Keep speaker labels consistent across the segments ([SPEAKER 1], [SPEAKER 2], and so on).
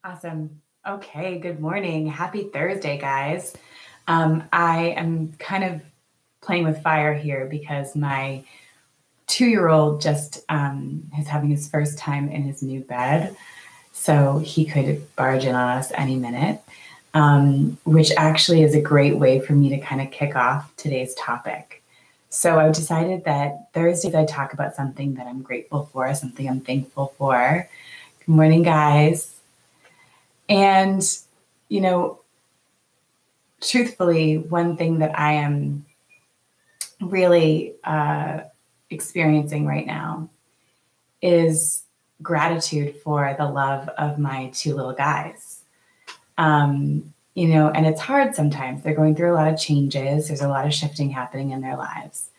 [SPEAKER 1] Awesome. Okay, good morning. Happy Thursday, guys. I am kind of playing with fire here because my 2-year-old just is having his first time in his new bed. So he could barge in on us any minute, which actually is a great way for me to kind of kick off today's topic. So I've decided that Thursdays I talk about something that I'm grateful for, something I'm thankful for. Good morning, guys. And, truthfully, one thing that I am really experiencing right now is gratitude for the love of my 2 little guys. And it's hard sometimes. They're going through a lot of changes. There's a lot of shifting happening in their lives.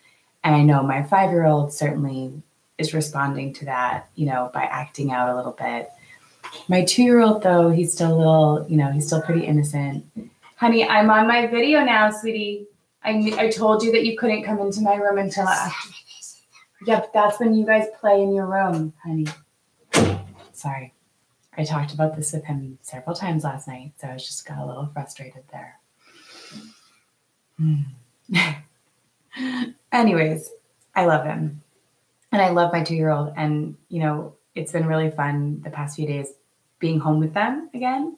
[SPEAKER 1] And I know my 5-year-old certainly is responding to that, by acting out a little bit. My 2-year-old, though, he's still a little, he's still pretty innocent. Honey, I'm on my video now, sweetie. I told you that you couldn't come into my room until after. Yep, that's when you guys play in your room, honey. Sorry. I talked about this with him several times last night, so I just got a little frustrated there. Anyways, I love him. And I love my 2-year-old. And, it's been really fun the past few days being home with them again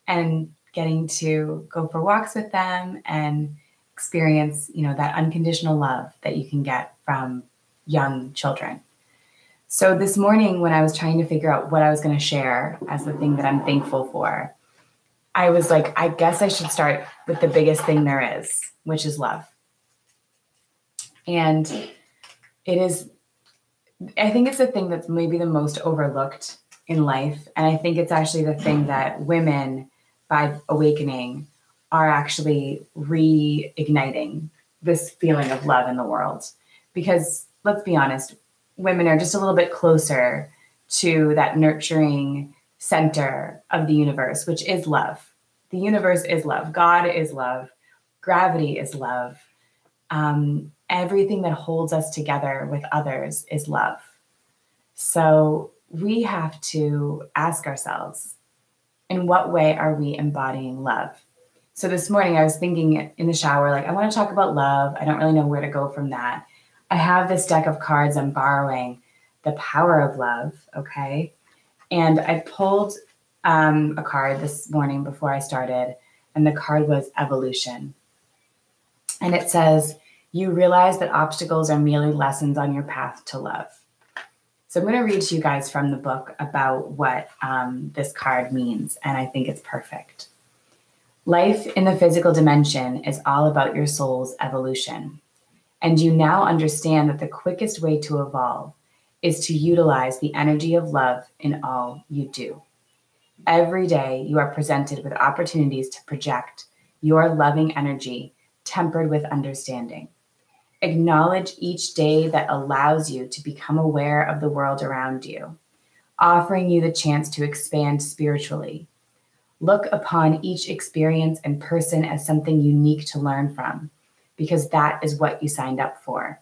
[SPEAKER 1] and getting to go for walks with them and experience, that unconditional love that you can get from young children. So this morning when I was trying to figure out what I was going to share as the thing that I'm thankful for, I was like, I guess I should start with the biggest thing there is, which is love. And I think it's the thing that's maybe the most overlooked in life. And I think it's actually the thing that women, by awakening, are actually reigniting this feeling of love in the world. Because let's be honest, women are just a little bit closer to that nurturing center of the universe, which is love. The universe is love. God is love. Gravity is love. Everything that holds us together with others is love. So we have to ask ourselves, in what way are we embodying love? So this morning I was thinking in the shower, I want to talk about love. I don't really know where to go from that. I have this deck of cards I'm borrowing, The Power of Love, okay? And I pulled a card this morning before I started, and the card was Evolution. And it says, you realize that obstacles are merely lessons on your path to love. So I'm going to read to you guys from the book about what this card means, and I think it's perfect. Life in the physical dimension is all about your soul's evolution. And you now understand that the quickest way to evolve is to utilize the energy of love in all you do. Every day you are presented with opportunities to project your loving energy tempered with understanding. Acknowledge each day that allows you to become aware of the world around you, offering you the chance to expand spiritually. Look upon each experience and person as something unique to learn from, because that is what you signed up for.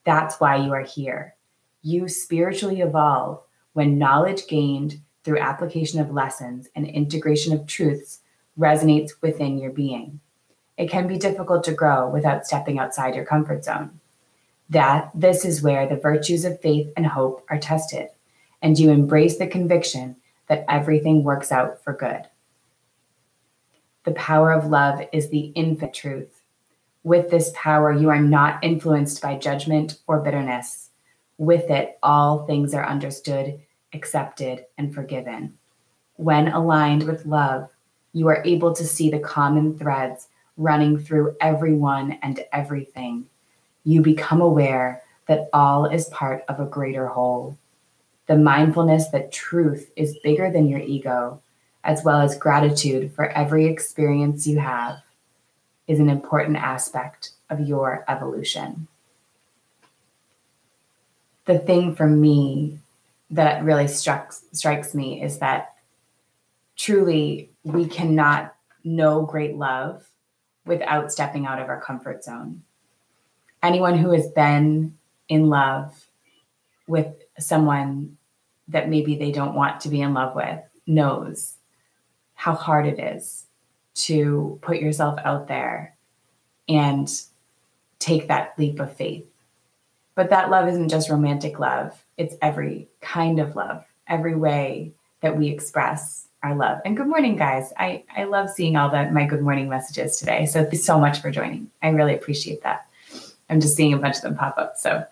[SPEAKER 1] That's why you are here. You spiritually evolve when knowledge gained through application of lessons and integration of truths resonates within your being. It can be difficult to grow without stepping outside your comfort zone. This is where the virtues of faith and hope are tested, and you embrace the conviction that everything works out for good. The power of love is the infinite truth. With this power, you are not influenced by judgment or bitterness. With it, all things are understood, accepted, and forgiven. When aligned with love, you are able to see the common threads running through everyone and everything. You become aware that all is part of a greater whole. The mindfulness that truth is bigger than your ego, as well as gratitude for every experience you have, is an important aspect of your evolution. The thing for me that really strikes me is that truly we cannot know great love without stepping out of our comfort zone. Anyone who has been in love with someone that maybe they don't want to be in love with knows how hard it is to put yourself out there and take that leap of faith. But that love isn't just romantic love. It's every kind of love, every way that we express our love. And good morning, guys. I love seeing all my good morning messages today. So thank you so much for joining. I really appreciate that. I'm just seeing a bunch of them pop up. So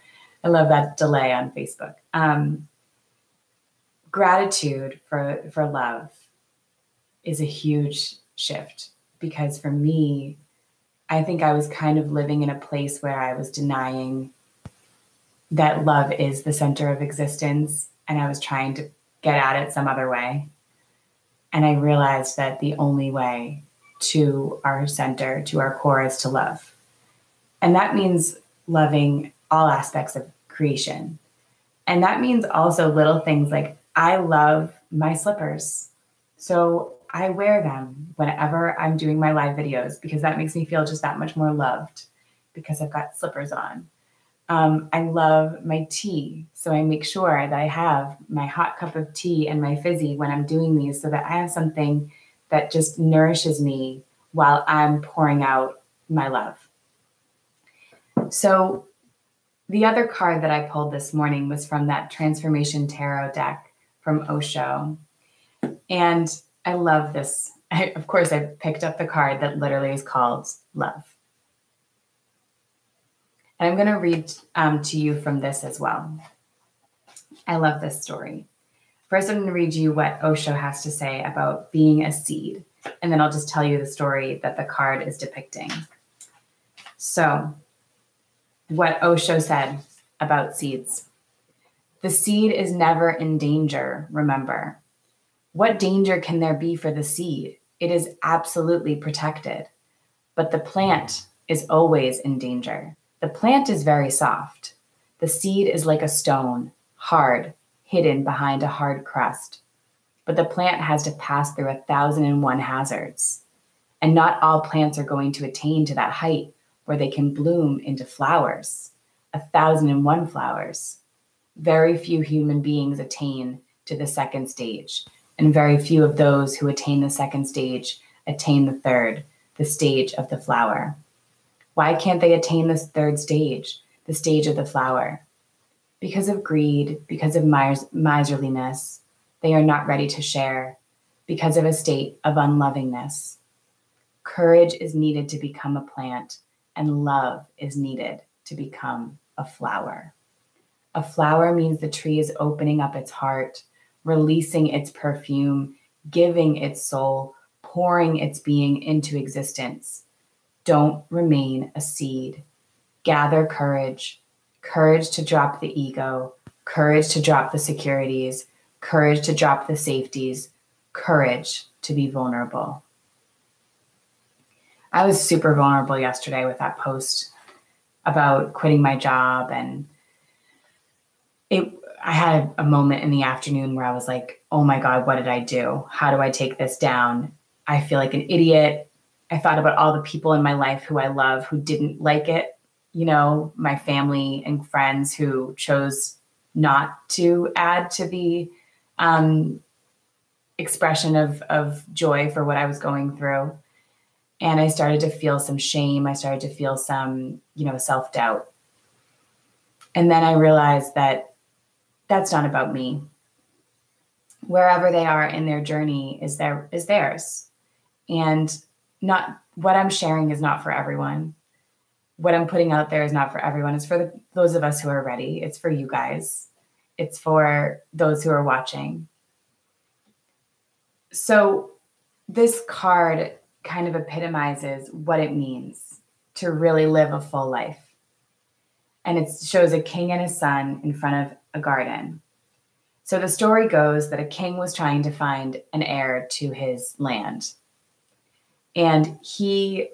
[SPEAKER 1] I love that delay on Facebook. Gratitude for love is a huge shift, because for me, I think I was kind of living in a place where I was denying that love is the center of existence, and I was trying to get at it some other way. And I realized that the only way to our center, to our core, is to love. And that means loving all aspects of creation. And that means also little things like, I love my slippers. So I wear them whenever I'm doing my live videos, because that makes me feel just that much more loved, because I've got slippers on. I love my tea. So I make sure that I have my hot cup of tea and my fizzy when I'm doing these, so that I have something that just nourishes me while I'm pouring out my love. So the other card that I pulled this morning was from that Transformation Tarot deck from Osho. And I love this. Of course, I picked up the card that literally is called Love. And I'm going to read to you from this as well. I love this story. First, I'm going to read you what Osho has to say about being a seed. And then I'll just tell you the story that the card is depicting. So, what Osho said about seeds. The seed is never in danger, remember. What danger can there be for the seed? It is absolutely protected. But the plant is always in danger. The plant is very soft. The seed is like a stone, hard, hidden behind a hard crust. But the plant has to pass through 1,001 hazards. And not all plants are going to attain to that height where they can bloom into flowers, 1,001 flowers. Very few human beings attain to the second stage, and very few of those who attain the second stage attain the third, the stage of the flower. Why can't they attain this third stage, the stage of the flower? Because of greed, because of miserliness. They are not ready to share, because of a state of unlovingness. Courage is needed to become a plant, and love is needed to become a flower. A flower means the tree is opening up its heart, releasing its perfume, giving its soul, pouring its being into existence. Don't remain a seed. Gather courage, courage to drop the ego, courage to drop the securities, courage to drop the safeties, courage to be vulnerable. I was super vulnerable yesterday with that post about quitting my job, and I had a moment in the afternoon where I was like, oh my God, what did I do? How do I take this down? I feel like an idiot. I thought about all the people in my life who I love who didn't like it, my family and friends who chose not to add to the expression of joy for what I was going through. And I started to feel some shame. I started to feel some, self-doubt. And then I realized that that's not about me. Wherever they are in their journey is theirs. And not what I'm sharing is not for everyone. What I'm putting out there is not for everyone. It's for those of us who are ready. It's for you guys. It's for those who are watching. So this card kind of epitomizes what it means to really live a full life. And it shows a king and his son in front of a garden. So the story goes that a king was trying to find an heir to his land. And he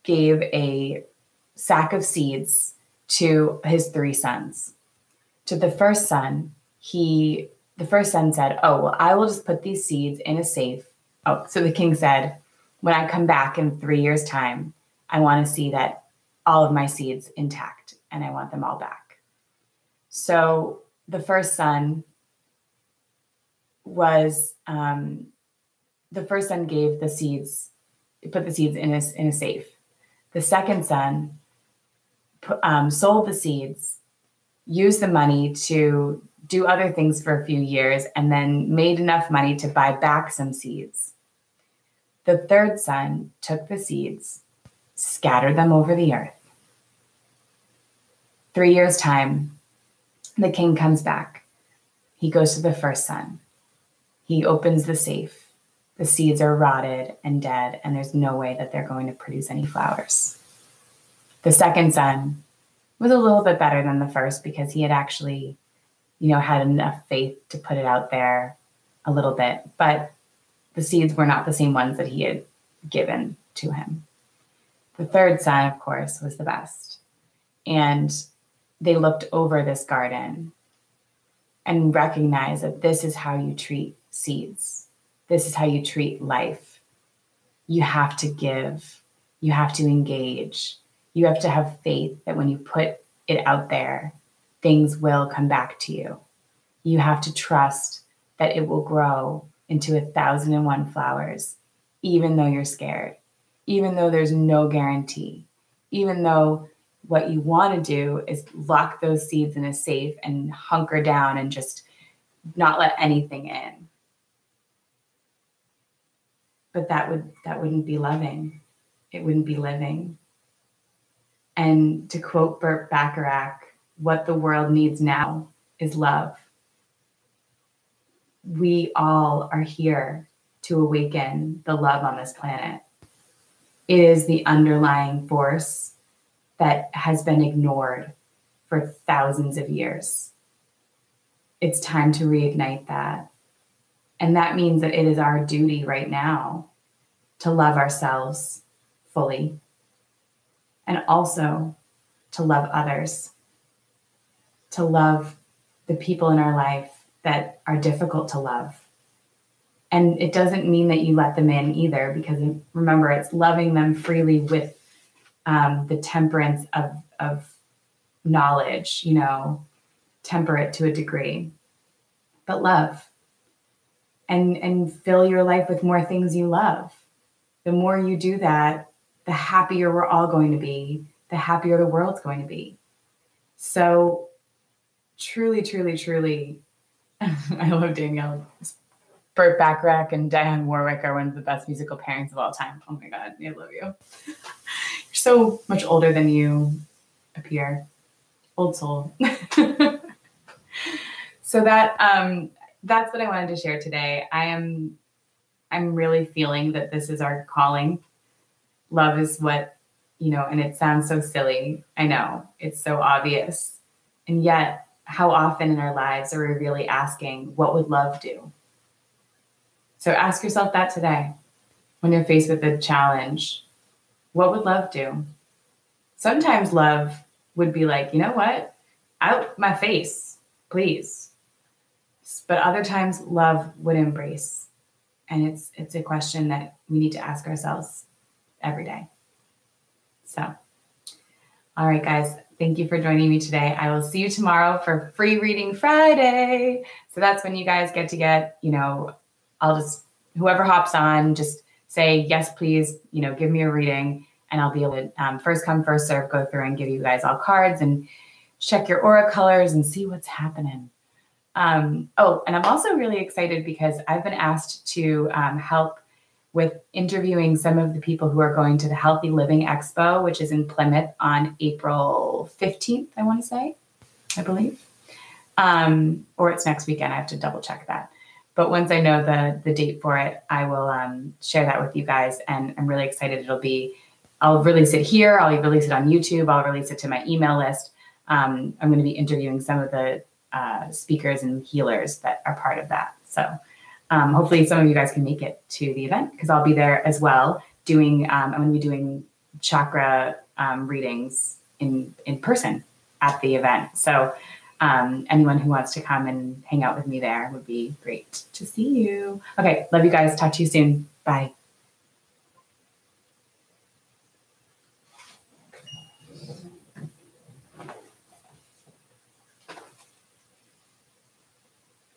[SPEAKER 1] gave a sack of seeds to his 3 sons. To the first son, the first son said, oh, well, I will just put these seeds in a safe. Oh, so the king said, when I come back in 3 years' time, I want to see that all of my seeds intact, and I want them all back. So the first son was the first son gave the seeds, put the seeds in a safe. The second son sold the seeds, used the money to do other things for a few years, and then made enough money to buy back some seeds. The third son took the seeds, scattered them over the earth. 3 years' time, the king comes back. He goes to the first son. He opens the safe. The seeds are rotted and dead, and there's no way that they're going to produce any flowers. The second son was a little bit better than the first because he had actually, had enough faith to put it out there a little bit, but the seeds were not the same ones that he had given to him. The third son, of course, was the best. And they looked over this garden and recognized that this is how you treat seeds. This is how you treat life. You have to give. You have to engage. You have to have faith that when you put it out there, things will come back to you. You have to trust that it will grow into 1,001 flowers, even though you're scared, even though there's no guarantee, even though what you want to do is lock those seeds in a safe and hunker down and just not let anything in. But that wouldn't be loving. It wouldn't be living. And to quote Burt Bacharach, what the world needs now is love. We all are here to awaken the love on this planet. It is the underlying force that has been ignored for thousands of years. It's time to reignite that. And that means that it is our duty right now to love ourselves fully and also to love others, to love the people in our life that are difficult to love. And it doesn't mean that you let them in either, because remember, it's loving them freely with the temperance of knowledge, temper it to a degree, but love. And fill your life with more things you love. The more you do that, the happier we're all going to be, the happier the world's going to be. So truly, truly, truly, I love Danielle. Burt Bacharach and Dionne Warwick are one of the best musical pairings of all time. Oh my God, I love you. You're so much older than you appear. Old soul. So that's what I wanted to share today. I'm really feeling that this is our calling. Love is what, and it sounds so silly. I know it's so obvious. And yet, how often in our lives are we really asking, what would love do? So ask yourself that today when you're faced with a challenge. What would love do? Sometimes love would be like, you know what? Out my face, please. But other times love would embrace. And it's a question that we need to ask ourselves every day. So, all right, guys, thank you for joining me today. I will see you tomorrow for Free Reading Friday. So that's when you guys get, I'll just, whoever hops on, just say, yes, please, give me a reading, and I'll be able to first come, first serve, go through and give you guys all cards and check your aura colors and see what's happening. And I'm also really excited because I've been asked to help with interviewing some of the people who are going to the Healthy Living Expo, which is in Plymouth on April 15th, I believe. Or it's next weekend. I have to double check that. But once I know the date for it, I will share that with you guys. And I'm really excited. I'll release it here. I'll release it on YouTube. I'll release it to my email list. I'm going to be interviewing some of the speakers and healers that are part of that. So hopefully some of you guys can make it to the event, because I'll be there as well doing, I'm going to be doing chakra readings in person at the event. So anyone who wants to come and hang out with me there would be great to see you. Okay. Love you guys. Talk to you soon. Bye.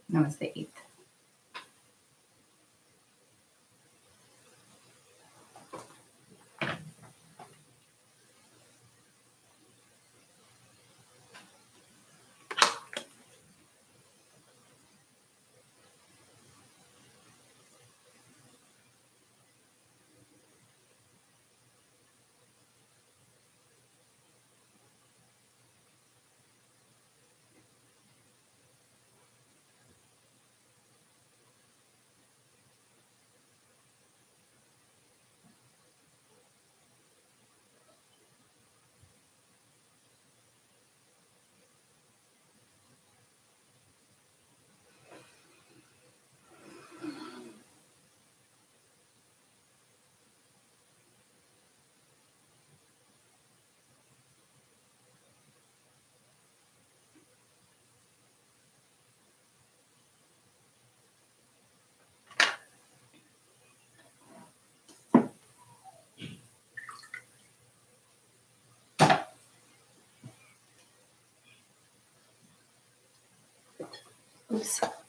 [SPEAKER 1] No, it's the 8th.
[SPEAKER 2] Oops.